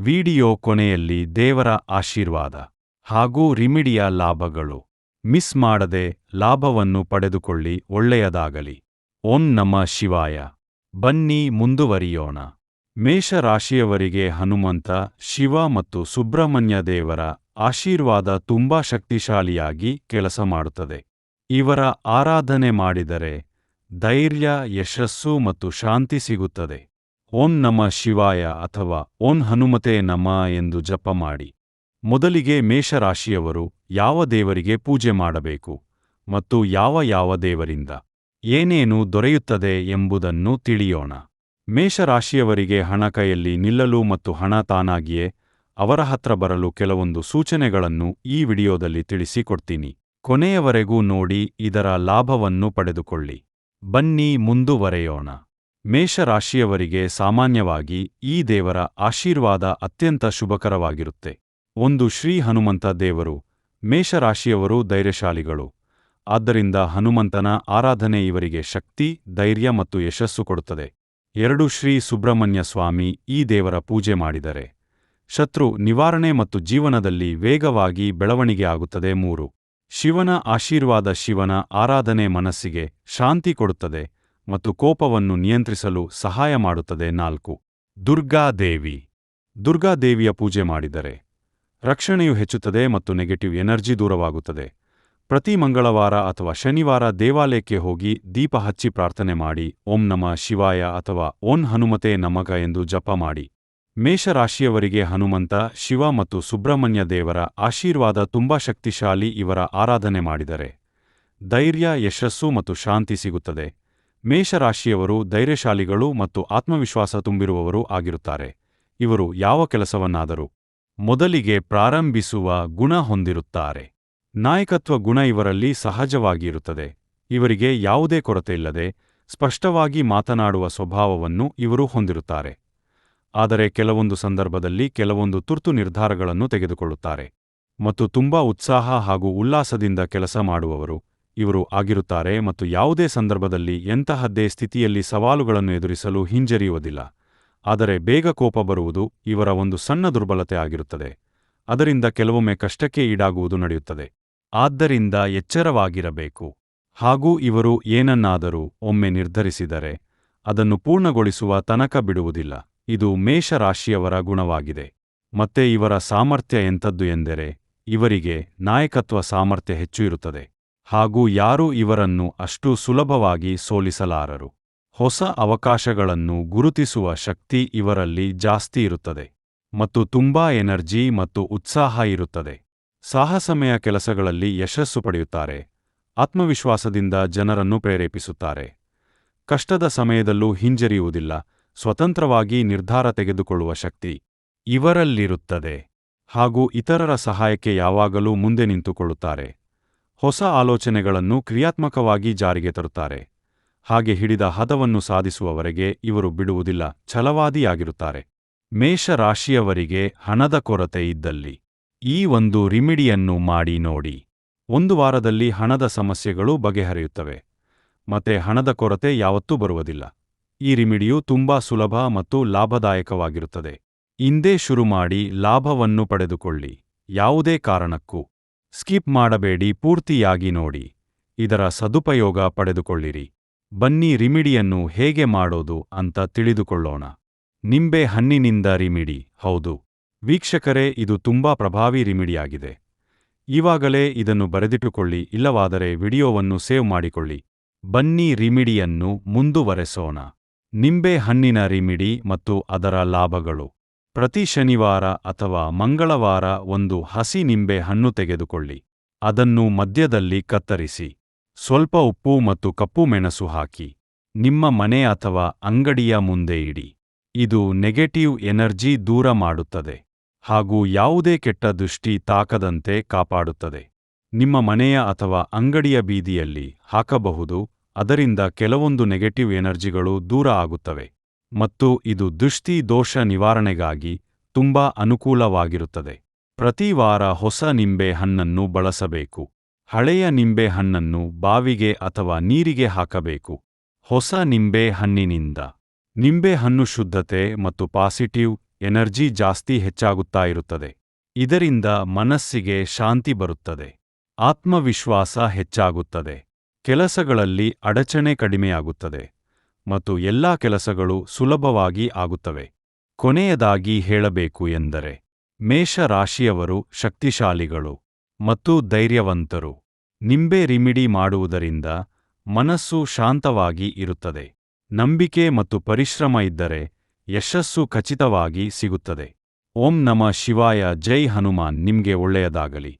Video ಕೊನೆಯಲ್ಲಿ ದೇವರ ಆಶೀರ್ವಾದ ಹಾಗೂ ರಿಮಿಡಿಯ ಲಾಭಗಳು. ಮಿಸ್ ಮಾಡದೆ ಲಾಭವನ್ನು ಪಡೆದುಕೊಳ್ಳಿ. ಒಳ್ಳೆಯದಾಗಲಿ. ಓಂ ನಮಃ ಶಿವಾಯ. ಬನ್ನಿ ಮುಂದುವರಿಯೋಣ. ಮೇಷರಾಶಿಯವರಿಗೆ ಹನುಮಂತ, ಶಿವ ಮತ್ತು ಸುಬ್ರಹ್ಮಣ್ಯ ದೇವರ ಆಶೀರ್ವಾದ ತುಂಬಾ ಶಕ್ತಿಶಾಲಿಯಾಗಿ ಕೆಲಸ ಮಾಡುತ್ತದೆ. ಇವರ ಆರಾಧನೆ ಮಾಡಿದರೆ ಧೈರ್ಯ, ಯಶಸ್ಸು ಮತ್ತು ಶಾಂತಿ ಸಿಗುತ್ತದೆ. ಓಂ ನಮಃ ಶಿವಾಯ ಅಥವಾ ಓಂ ಹನುಮತೆ ನಮಃ ಎಂದು ಜಪ ಮಾಡಿ. ಮೊದಲಿಗೆ ಮೇಷರಾಶಿಯವರು ಯಾವ ದೇವರಿಗೆ ಪೂಜೆ ಮಾಡಬೇಕು ಮತ್ತು ಯಾವ ದೇವರಿಂದ ಏನೇನು ದೊರೆಯುತ್ತದೆ ಎಂಬುದನ್ನು ತಿಳಿಯೋಣ. ಮೇಷರಾಶಿಯವರಿಗೆ ಹಣ ಕೈಯಲ್ಲಿ ನಿಲ್ಲಲು ಮತ್ತು ಹಣ ತಾನಾಗಿಯೇ ಅವರ ಹತ್ರ ಬರಲು ಕೆಲವೊಂದು ಸೂಚನೆಗಳನ್ನು ಈ ವಿಡಿಯೋದಲ್ಲಿ ತಿಳಿಸಿಕೊಡ್ತೀನಿ. ಕೊನೆಯವರೆಗೂ ನೋಡಿ, ಇದರ ಲಾಭವನ್ನು ಪಡೆದುಕೊಳ್ಳಿ. ಬನ್ನಿ ಮುಂದುವರೆಯೋಣ. ಮೇಷರಾಶಿಯವರಿಗೆ ಸಾಮಾನ್ಯವಾಗಿ ಈ ದೇವರ ಆಶೀರ್ವಾದ ಅತ್ಯಂತ ಶುಭಕರವಾಗಿರುತ್ತೆ. ಒಂದು ಶ್ರೀ ಹನುಮಂತ ದೇವರು. ಮೇಷರಾಶಿಯವರು ಧೈರ್ಯಶಾಲಿಗಳು. ಆದ್ದರಿಂದ ಹನುಮಂತನ ಆರಾಧನೆ ಇವರಿಗೆ ಶಕ್ತಿ, ಧೈರ್ಯ ಮತ್ತು ಯಶಸ್ಸು ಕೊಡುತ್ತದೆ. 2 ಶ್ರೀ ಸುಬ್ರಹ್ಮಣ್ಯ ಸ್ವಾಮಿ. ಈ ದೇವರ ಪೂಜೆ ಮಾಡಿದರೆ ಶತ್ರು ನಿವಾರಣೆ ಮತ್ತು ಜೀವನದಲ್ಲಿ ವೇಗವಾಗಿ ಬೆಳವಣಿಗೆ ಆಗುತ್ತದೆ. 3 ಶಿವನ ಆಶೀರ್ವಾದ. ಶಿವನ ಆರಾಧನೆ ಮನಸ್ಸಿಗೆ ಶಾಂತಿ ಕೊಡುತ್ತದೆ ಮತ್ತು ಕೋಪವನ್ನು ನಿಯಂತ್ರಿಸಲು ಸಹಾಯ ಮಾಡುತ್ತದೆ. 4 ದುರ್ಗಾದೇವಿ. ದುರ್ಗಾದೇವಿಯ ಪೂಜೆ ಮಾಡಿದರೆ ರಕ್ಷಣೆಯು ಹೆಚ್ಚುತ್ತದೆ ಮತ್ತು ನೆಗೆಟಿವ್ ಎನರ್ಜಿ ದೂರವಾಗುತ್ತದೆ. ಪ್ರತಿ ಮಂಗಳವಾರ ಅಥವಾ ಶನಿವಾರ ದೇವಾಲಯಕ್ಕೆ ಹೋಗಿ ದೀಪ ಹಚ್ಚಿ ಪ್ರಾರ್ಥನೆ ಮಾಡಿ. ಓಂ ನಮಃ ಶಿವಾಯ ಅಥವಾ ಓಂ ಹನುಮತೆ ನಮಃ ಎಂದು ಜಪ ಮಾಡಿ. ಮೇಷರಾಶಿಯವರಿಗೆ ಹನುಮಂತ, ಶಿವ ಮತ್ತು ಸುಬ್ರಹ್ಮಣ್ಯ ದೇವರ ಆಶೀರ್ವಾದ ತುಂಬಾ ಶಕ್ತಿಶಾಲಿ. ಇವರ ಆರಾಧನೆ ಮಾಡಿದರೆ ಧೈರ್ಯ, ಯಶಸ್ಸು ಮತ್ತು ಶಾಂತಿ ಸಿಗುತ್ತದೆ. ಮೇಷರಾಶಿಯವರು ಧೈರ್ಯಶಾಲಿಗಳು ಮತ್ತು ಆತ್ಮವಿಶ್ವಾಸ ತುಂಬಿರುವವರು ಆಗಿರುತ್ತಾರೆ. ಇವರು ಯಾವ ಕೆಲಸವನ್ನಾದರೂ ಮೊದಲಿಗೆ ಪ್ರಾರಂಭಿಸುವ ಗುಣ ಹೊಂದಿರುತ್ತಾರೆ. ನಾಯಕತ್ವ ಗುಣ ಇವರಲ್ಲಿ ಸಹಜವಾಗಿ ಇರುತ್ತದೆ. ಇವರಿಗೆ ಯಾವುದೇ ಕೊರತೆಯಿಲ್ಲದೆ ಸ್ಪಷ್ಟವಾಗಿ ಮಾತನಾಡುವ ಸ್ವಭಾವವನ್ನು ಇವರು ಹೊಂದಿರುತ್ತಾರೆ. ಆದರೆ ಕೆಲವೊಂದು ಸಂದರ್ಭದಲ್ಲಿ ಕೆಲವೊಂದು ತುರ್ತು ನಿರ್ಧಾರಗಳನ್ನು ತೆಗೆದುಕೊಳ್ಳುತ್ತಾರೆ ಮತ್ತು ತುಂಬಾ ಉತ್ಸಾಹ ಹಾಗೂ ಉಲ್ಲಾಸದಿಂದ ಕೆಲಸ ಮಾಡುವವರು ಇವರು ಆಗಿರುತ್ತಾರೆ ಮತ್ತು ಯಾವುದೇ ಸಂದರ್ಭದಲ್ಲಿ ಎಂತಹದ್ದೇ ಸ್ಥಿತಿಯಲ್ಲಿ ಸವಾಲುಗಳನ್ನು ಎದುರಿಸಲು ಹಿಂಜರಿಯುವುದಿಲ್ಲ. ಆದರೆ ಬೇಗ ಕೋಪ ಬರುವುದು ಇವರ ಒಂದು ಸಣ್ಣ ದುರ್ಬಲತೆ ಆಗಿರುತ್ತದೆ. ಅದರಿಂದ ಕೆಲವೊಮ್ಮೆ ಕಷ್ಟಕ್ಕೆ ಈಡಾಗುವುದು ನಡೆಯುತ್ತದೆ. ಆದ್ದರಿಂದ ಎಚ್ಚರವಾಗಿರಬೇಕು. ಹಾಗೂ ಇವರು ಏನನ್ನಾದರೂ ಒಮ್ಮೆ ನಿರ್ಧರಿಸಿದರೆ ಅದನ್ನು ಪೂರ್ಣಗೊಳಿಸುವ ತನಕ ಬಿಡುವುದಿಲ್ಲ. ಇದು ಮೇಷರಾಶಿಯವರ ಗುಣವಾಗಿದೆ. ಮತ್ತೆ ಇವರ ಸಾಮರ್ಥ್ಯ ಎಂಥದ್ದು ಎಂದರೆ ಇವರಿಗೆ ನಾಯಕತ್ವ ಸಾಮರ್ಥ್ಯ ಹೆಚ್ಚು ಇರುತ್ತದೆ ಹಾಗೂ ಯಾರೂ ಇವರನ್ನು ಅಷ್ಟು ಸುಲಭವಾಗಿ ಸೋಲಿಸಲಾರರು. ಹೊಸ ಅವಕಾಶಗಳನ್ನು ಗುರುತಿಸುವ ಶಕ್ತಿ ಇವರಲ್ಲಿ ಜಾಸ್ತಿ ಇರುತ್ತದೆ ಮತ್ತು ತುಂಬಾ ಎನರ್ಜಿ ಮತ್ತು ಉತ್ಸಾಹ ಇರುತ್ತದೆ. ಸಾಹಸಮಯ ಕೆಲಸಗಳಲ್ಲಿ ಯಶಸ್ಸು ಪಡೆಯುತ್ತಾರೆ. ಆತ್ಮವಿಶ್ವಾಸದಿಂದ ಜನರನ್ನು ಪ್ರೇರೇಪಿಸುತ್ತಾರೆ. ಕಷ್ಟದ ಸಮಯದಲ್ಲೂ ಹಿಂಜರಿಯುವುದಿಲ್ಲ. ಸ್ವತಂತ್ರವಾಗಿ ನಿರ್ಧಾರ ತೆಗೆದುಕೊಳ್ಳುವ ಶಕ್ತಿ ಇವರಲ್ಲಿರುತ್ತದೆ ಹಾಗೂ ಇತರರ ಸಹಾಯಕ್ಕೆ ಯಾವಾಗಲೂ ಮುಂದೆ ನಿಂತುಕೊಳ್ಳುತ್ತಾರೆ. ಹೊಸ ಆಲೋಚನೆಗಳನ್ನು ಕ್ರಿಯಾತ್ಮಕವಾಗಿ ಜಾರಿಗೆ ತರುತ್ತಾರೆ. ಹಾಗೆ ಹಿಡಿದ ಹದವನ್ನು ಸಾಧಿಸುವವರೆಗೆ ಇವರು ಬಿಡುವುದಿಲ್ಲ. ಛಲವಾದಿಯಾಗಿರುತ್ತಾರೆ. ಮೇಷರಾಶಿಯವರಿಗೆ ಹಣದ ಕೊರತೆ ಇದ್ದಲ್ಲಿ ಈ ಒಂದು ರಿಮಿಡಿಯನ್ನು ಮಾಡಿ ನೋಡಿ. 1 ವಾರದಲ್ಲಿ ಹಣದ ಸಮಸ್ಯೆಗಳು ಬಗೆಹರಿಯುತ್ತವೆ ಮತ್ತೆ ಹಣದ ಕೊರತೆ ಯಾವತ್ತೂ ಬರುವುದಿಲ್ಲ. ಈ ರಿಮಿಡಿಯು ತುಂಬಾ ಸುಲಭ ಮತ್ತು ಲಾಭದಾಯಕವಾಗಿರುತ್ತದೆ. ಇಂದೇ ಶುರು ಮಾಡಿ ಲಾಭವನ್ನು ಪಡೆದುಕೊಳ್ಳಿ. ಯಾವುದೇ ಕಾರಣಕ್ಕೂ ಸ್ಕಿಪ್ ಮಾಡಬೇಡಿ. ಪೂರ್ತಿಯಾಗಿ ನೋಡಿ. ಇದರ ಸದುಪಯೋಗ ಪಡೆದುಕೊಳ್ಳಿರಿ. ಬನ್ನಿ ರಿಮಿಡಿಯನ್ನು ಹೇಗೆ ಮಾಡೋದು ಅಂತ ತಿಳಿದುಕೊಳ್ಳೋಣ. ನಿಂಬೆ ಹಣ್ಣಿನಿಂದ ರಿಮಿಡಿ. ಹೌದು ವೀಕ್ಷಕರೇ, ಇದು ತುಂಬಾ ಪ್ರಭಾವಿ ರಿಮಿಡಿಯಾಗಿದೆ. ಈವಾಗಲೇ ಇದನ್ನು ಬರೆದಿಟ್ಟುಕೊಳ್ಳಿ, ಇಲ್ಲವಾದರೆ ವಿಡಿಯೋವನ್ನು ಸೇವ್ ಮಾಡಿಕೊಳ್ಳಿ. ಬನ್ನಿ ರಿಮಿಡಿಯನ್ನು ಮುಂದುವರೆಸೋಣ. ನಿಂಬೆ ಹಣ್ಣಿನ ರಿಮಿಡಿ ಮತ್ತು ಅದರ ಲಾಭಗಳು. ಪ್ರತಿ ಶನಿವಾರ ಅಥವಾ ಮಂಗಳವಾರ ಒಂದು ಹಸಿ ನಿಂಬೆ ಹಣ್ಣು ತೆಗೆದುಕೊಳ್ಳಿ. ಅದನ್ನು ಮಧ್ಯದಲ್ಲಿ ಕತ್ತರಿಸಿ ಸ್ವಲ್ಪ ಉಪ್ಪು ಮತ್ತು ಕಪ್ಪು ಮೆಣಸು ಹಾಕಿ ನಿಮ್ಮ ಮನೆ ಅಥವಾ ಅಂಗಡಿಯ ಮುಂದೆ ಇಡಿ. ಇದು ನೆಗೆಟಿವ್ ಎನರ್ಜಿ ದೂರ ಮಾಡುತ್ತದೆ ಹಾಗೂ ಯಾವುದೇ ಕೆಟ್ಟ ದೃಷ್ಟಿ ತಾಕದಂತೆ ಕಾಪಾಡುತ್ತದೆ. ನಿಮ್ಮ ಮನೆಯ ಅಥವಾ ಅಂಗಡಿಯ ಬೀದಿಯಲ್ಲಿ ಹಾಕಬಹುದು. ಅದರಿಂದ ಕೆಲವೊಂದು ನೆಗೆಟಿವ್ ಎನರ್ಜಿಗಳು ದೂರ ಆಗುತ್ತವೆ ಮತ್ತು ಇದು ದೃಷ್ಟಿ ದೋಷ ನಿವಾರಣೆಗಾಗಿ ತುಂಬಾ ಅನುಕೂಲವಾಗಿರುತ್ತದೆ. ಪ್ರತಿ ವಾರ ಹೊಸ ನಿಂಬೆ ಹಣ್ಣನ್ನು ಬಳಸಬೇಕು. ಹಳೆಯ ನಿಂಬೆ ಹಣ್ಣನ್ನು ಬಾವಿಗೆ ಅಥವಾ ನೀರಿಗೆ ಹಾಕಬೇಕು. ಹೊಸ ನಿಂಬೆ ಹಣ್ಣಿನಿಂದ ನಿಂಬೆ ಹಣ್ಣು ಶುದ್ಧತೆ ಮತ್ತು ಪಾಸಿಟಿವ್ ಎನರ್ಜಿ ಜಾಸ್ತಿ ಹೆಚ್ಚಾಗುತ್ತಾ ಇರುತ್ತದೆ. ಇದರಿಂದ ಮನಸ್ಸಿಗೆ ಶಾಂತಿ ಬರುತ್ತದೆ. ಆತ್ಮವಿಶ್ವಾಸ ಹೆಚ್ಚಾಗುತ್ತದೆ. ಕೆಲಸಗಳಲ್ಲಿ ಅಡಚಣೆ ಕಡಿಮೆಯಾಗುತ್ತದೆ ಮತ್ತು ಎಲ್ಲಾ ಕೆಲಸಗಳು ಸುಲಭವಾಗಿ ಆಗುತ್ತವೆ. ಕೊನೆಯದಾಗಿ ಹೇಳಬೇಕು ಎಂದರೆ, ಮೇಷ ರಾಶಿಯವರು ಶಕ್ತಿಶಾಲಿಗಳು ಮತ್ತು ಧೈರ್ಯವಂತರು. ನಿಂಬೆ ರಿಮಿಡಿ ಮಾಡುವುದರಿಂದ ಮನಸ್ಸು ಶಾಂತವಾಗಿ ಇರುತ್ತದೆ. ನಂಬಿಕೆ ಮತ್ತು ಪರಿಶ್ರಮ ಇದ್ದರೆ ಯಶಸ್ಸು ಖಚಿತವಾಗಿ ಸಿಗುತ್ತದೆ. ಓಂ ನಮಃ ಶಿವಾಯ. ಜೈ ಹನುಮಾನ್. ನಿಮ್ಗೆ ಒಳ್ಳೆಯದಾಗಲಿ.